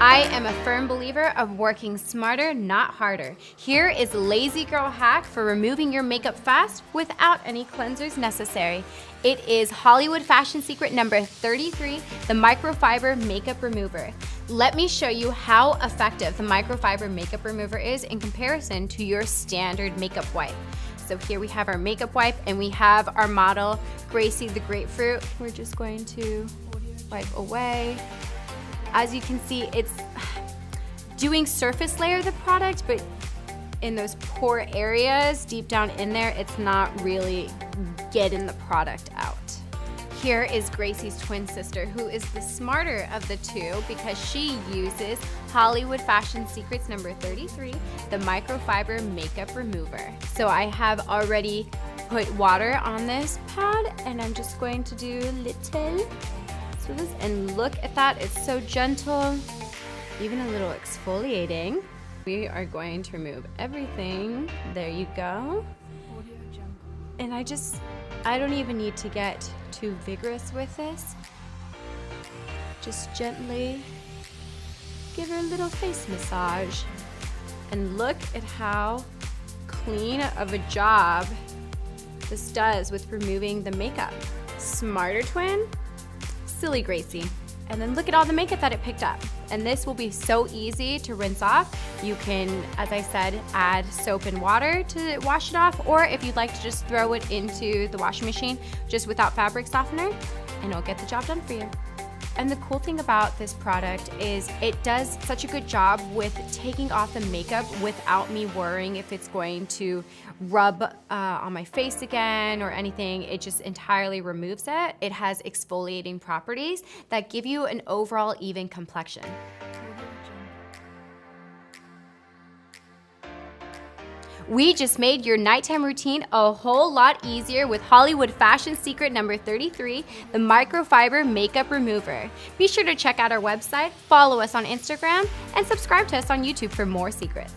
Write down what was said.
I am a firm believer of working smarter, not harder. Here is Lazy Girl Hack for removing your makeup fast without any cleansers necessary. It is Hollywood Fashion Secret number 33, the Microfiber Makeup Remover. Let me show you how effective the Microfiber Makeup Remover is in comparison to your standard makeup wipe. So here we have our makeup wipe and we have our model, Gracie the Grapefruit. We're just going to wipe away. As you can see, it's doing surface layer of the product, but in those pore areas, deep down in there, it's not really getting the product out. Here is Gracie's twin sister, who is the smarter of the two because she uses Hollywood Fashion Secrets number 33, the Microfiber Makeup Remover. So I have already put water on this pad and I'm just going to do a little. And look at that, it's so gentle, even a little exfoliating. We are going to remove everything. There you go. And I don't even need to get too vigorous with this. Just gently give her a little face massage. And look at how clean of a job this does with removing the makeup. Smarter twin? Silly Gracie. And then look at all the makeup that it picked up. And this will be so easy to rinse off. You can, as I said, add soap and water to wash it off, or if you'd like to just throw it into the washing machine just without fabric softener, and it'll get the job done for you. And the cool thing about this product is it does such a good job with taking off the makeup without me worrying if it's going to rub on my face again or anything. It just entirely removes it. It has exfoliating properties that give you an overall even complexion. We just made your nighttime routine a whole lot easier with Hollywood Fashion Secret number 33, the Microfiber Makeup Remover. Be sure to check out our website, follow us on Instagram, and subscribe to us on YouTube for more secrets.